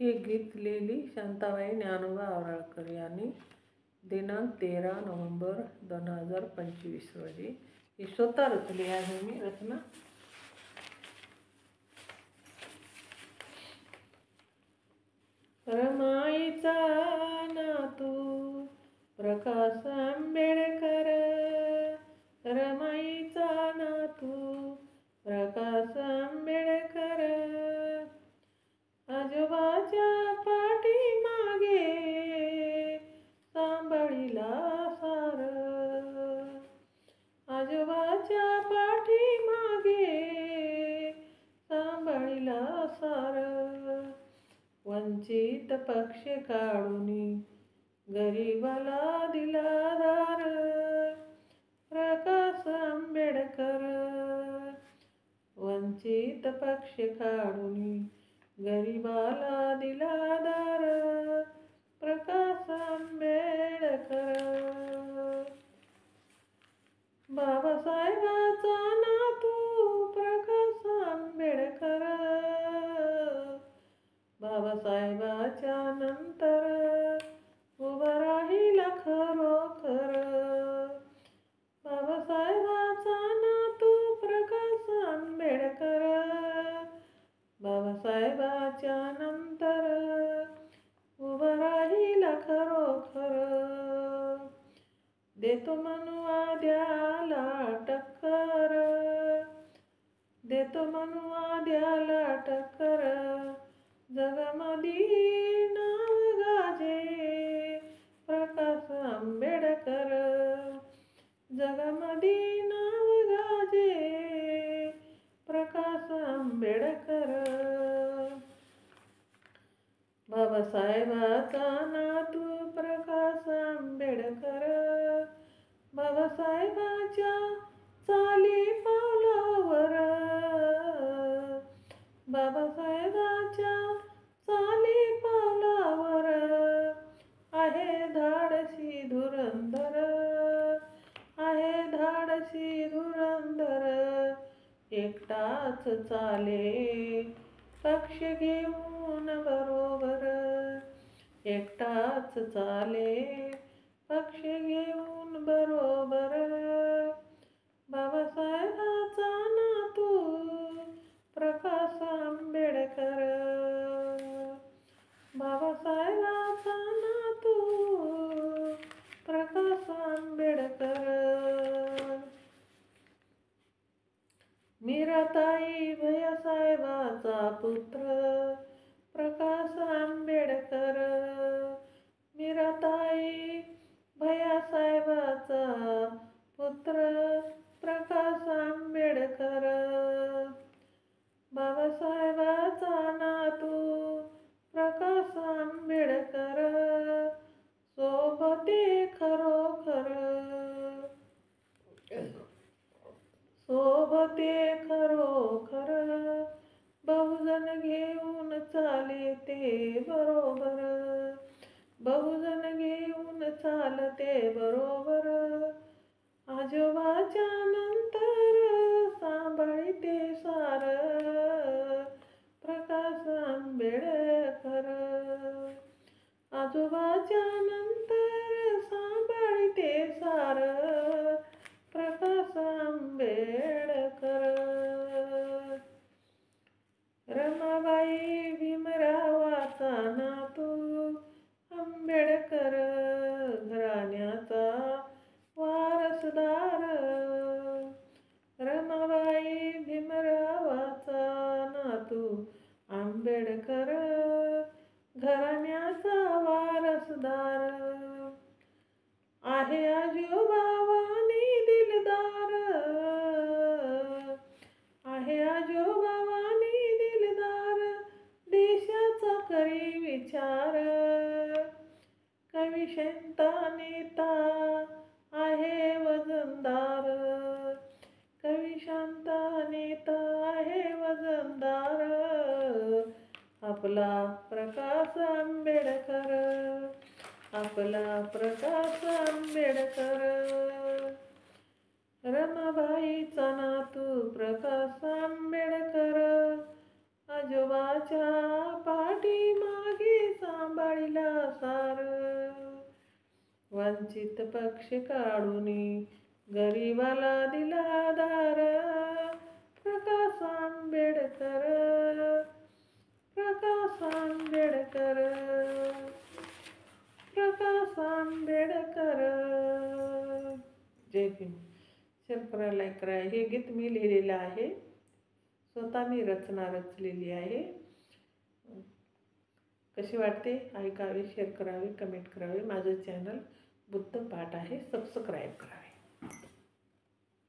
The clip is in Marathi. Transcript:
हे गीत लिहिली शांताबाई ज्ञानोबा आवराळकर यांनी दिनांक 13 नोव्हेंबर 2025 रोजी. ही स्वतः रचली आहे मी रचना. रमाईचा नातू प्रकाश आंबेडकर, रमाईचा नातू प्रकाश आंबेडकर, आजोबाच्या पाठीमागे सांभाळिला सार, आजोबाच्या पाठीमागे सांभाळिला सार, वंचित पक्ष काढूनी गरीबाला दिला दार, प्रकाश आंबेडकर, वंचित पक्ष काढूनी गरीबाला दिला दार, प्रकाश आंबेडकर. बाबासाहेबाचा नातू प्रकाश आंबेडकर, बाबासाहेबाच्या नंतर उभा राहिला खरोखर, बाबासाहेबाचा नातू प्रकाश आंबेडकर, बाबासाहेबाच्या नंतर उभा राहिला खरोखर, देतो मनुवाद्याला टक्कर, देतो मनुवाद्याला टक्कर, जगामधी नाव गाजे प्रकाश आंबेडकर, जगामधी नाव गाजे प्रकाश आंबेडकर. बाबासाहेबाचा नातू प्रकाश आंबेडकर, बाबासाहेबाच्या चाली पावलावर, बाबासाहेबाच्या चाली पावलावर आहे धाडसी धुरंधर, आहे धाडसी धुरंधर, एकटाच चाले पक्ष घेऊन बरोबर, एकटाच चाले पक्ष घेऊन बरोबर, बाबासाहेबाचा नातू प्रकाश आंबेडकर, बाबासाहेबाचा नातू प्रकाश आंबेडकर. मीराताई भैयासाहेबाचा पुत्र प्रकाश आंबेडकर, मीराताई भैयासाहेबाचा पुत्र प्रकाश आंबेडकर, बाबासाहेबाचा नातू प्रकाश आंबेडकर, सोबते खरोखर, सोबते खरोखर, बहुजन घेऊन चाले ते बरोबर, बहुजन घेऊन चालते बरोबर, आजोबाच्या नंतर सांभाळते सार, प्रकाश आंबेडकर, आजोबाच्या नंतर सांभाळते सार, प्रकाश आंबेडकर. रमाबाई भीमरावाचा नातू आंबेडकर, घराण्याचा वारसदार, रमाबाई भीमरावाचा नातू आंबेडकर, घराण्याचा वारसदार, आहे आजोबावानी दिलदार, आहे आजोबावानी दिलदार, देशाचा करी विचार, कवी संता नेता आहे वजनदार, कवी संता नेता आहे वजनदार, आपला प्रकाश आंबेडकर, आपला प्रकाश आंबेडकर. रमाबाईचा नातू प्रकाश आंबेडकर, आजोबाच्या पाठीमागे वंचित पक्षी काढूनी गरिबाला दिला दार. प्रकाश आंबेडकर, प्रकाश आंबेडकर, प्रकाश आंबेडकर. जय भीम. शेअर करा, लाईक करा. हे गीत मी लिहिलेलं आहे, स्वतः मी रचना रचलेली आहे. कशी वाटते ऐकावे, शेअर करावे, कमेंट करावे. माझं चॅनल बुद्ध पाठ आहे, सबस्क्राईब करावे.